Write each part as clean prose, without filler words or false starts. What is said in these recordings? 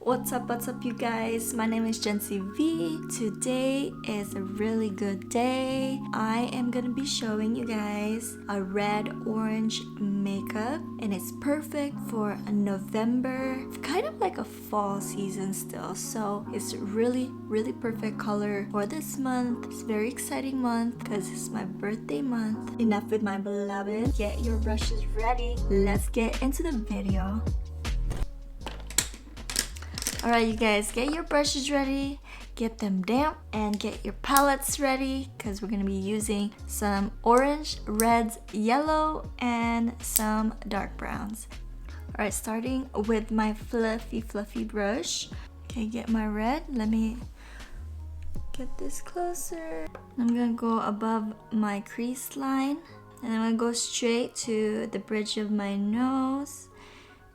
What's up you guys? My name is Jency V. Today is a really good day. I am gonna be showing you guys a red orange makeup and it's perfect for November, kind of like a fall season still. So it's really perfect color for this month. It's a very exciting month because it's my birthday month. Enough with my beloved. Get your brushes ready. Let's get into the video. Alright you guys, get your brushes ready, get them damp, and get your palettes ready because we're going to be using some orange, reds, yellow, and some dark browns. Alright, starting with my fluffy brush. Okay, get my red. Let me get this closer. I'm going to go above my crease line and I'm going to go straight to the bridge of my nose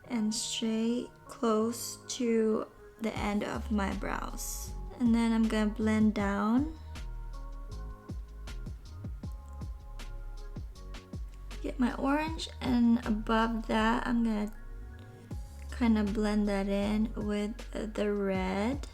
and straight close to the end of my brows, and then I'm gonna blend down. Get my orange, and above that I'm gonna kind of blend that in with the red.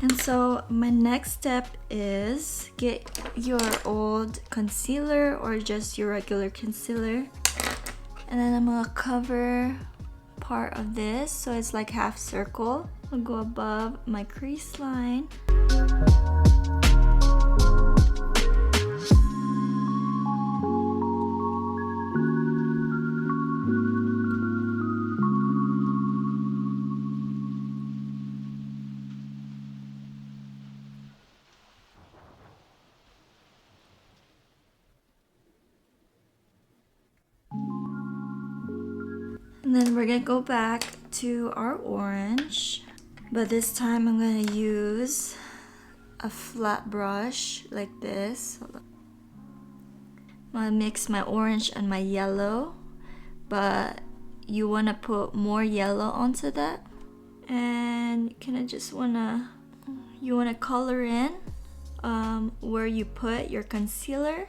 And so my next step is get your old concealer or just your regular concealer, and then I'm gonna cover part of this so it's like half circle. I'll go above my crease line. And then we're gonna go back to our orange, but this time I'm gonna use a flat brush like this. I'm gonna mix my orange and my yellow, but you wanna put more yellow onto that, and you kind of just wanna color in where you put your concealer.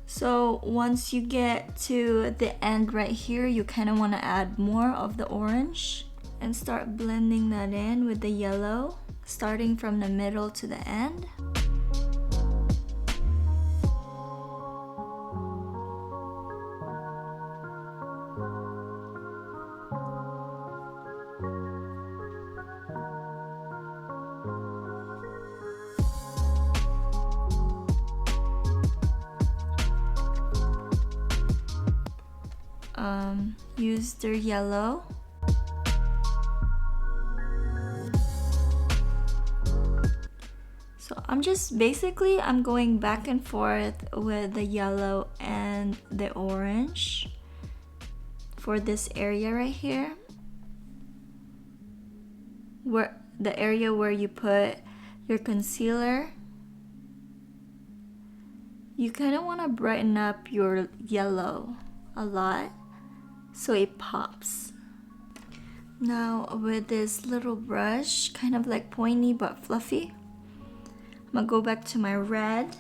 So once you get to the end right here, you kind of want to add more of the orange and start blending that in with the yellow, starting from the middle to the end. Use their yellow. So I'm going back and forth with the yellow and the orange for this area right here, where the area where you put your concealer. You kind of want to brighten up your yellow a lot so it pops. Now with this little brush, kind of like pointy but fluffy, I'm gonna go back to my red.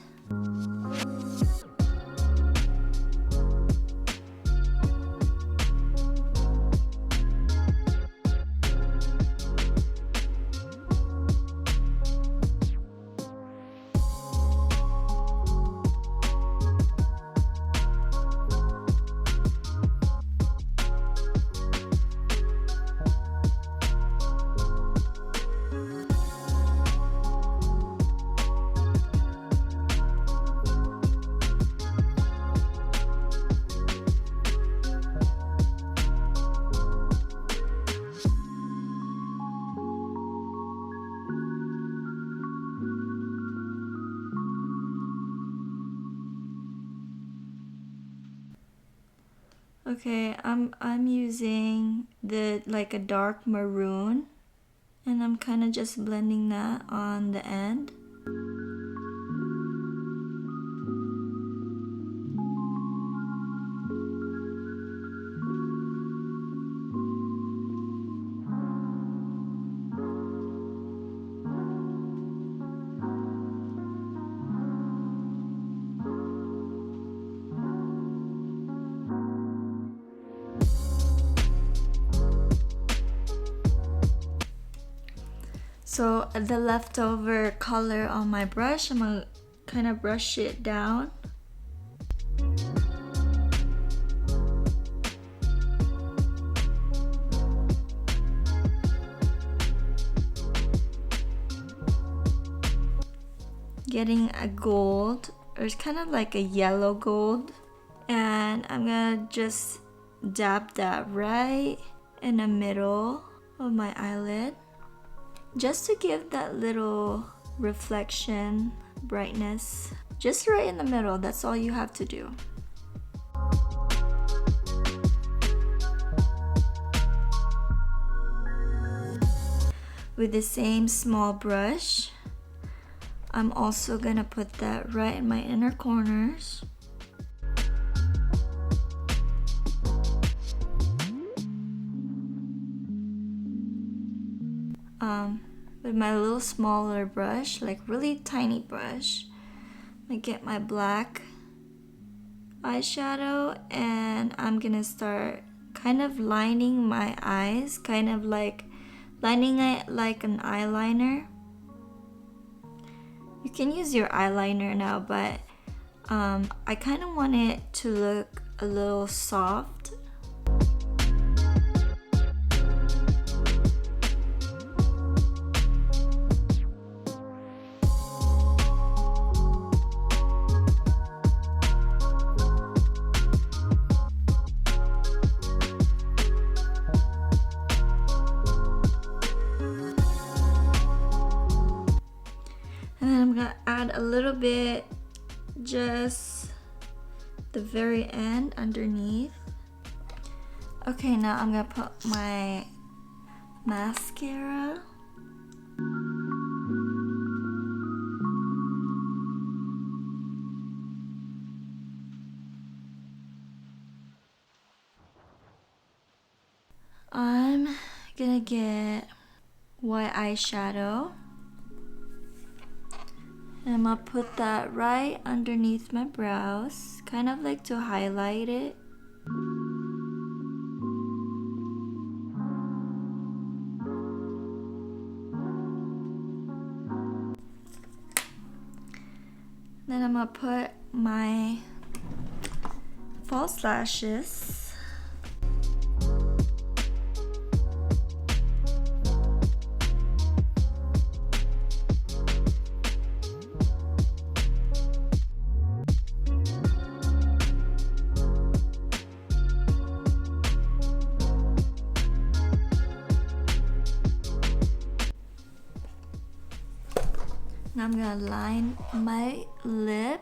Okay, I'm using the like a dark maroon, and I'm kind of just blending that on the end. So the leftover color on my brush, I'm gonna kind of brush it down. Getting a gold, or it's kind of like a yellow gold. And I'm gonna just dab that right in the middle of my eyelid, just to give that little reflection, brightness, just right in the middle. That's all you have to do. With the same small brush, I'm also gonna put that right in my inner corners. With my little smaller brush, like really tiny brush, I get my black eyeshadow, and I'm gonna start kind of lining my eyes, kind of like lining it like an eyeliner. You can use your eyeliner now, but I kind of want it to look a little soft. And then I'm gonna add a little bit, just the very end underneath. Okay, now I'm gonna put my mascara. I'm gonna get white eyeshadow. And I'm gonna put that right underneath my brows, kind of like to highlight it. Then I'm gonna put my false lashes. Now I'm gonna line my lip.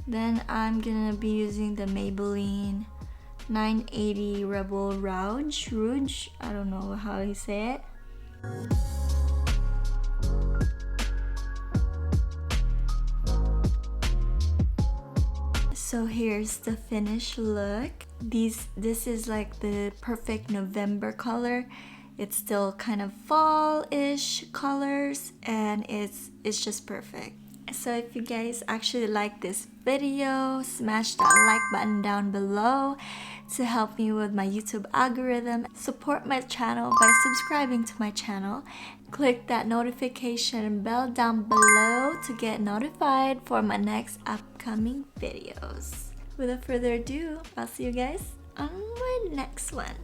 Then I'm gonna be using the Maybelline 980 Rebel Rouge. I don't know how you say it. So here's the finished look. This is like the perfect November color. It's still kind of fall-ish colors, and it's just perfect. So if you guys actually like this video, smash that like button down below to help me with my YouTube algorithm. Support my channel by subscribing to my channel. Click that notification bell down below to get notified for my next upcoming videos. Without further ado, I'll see you guys on my next one.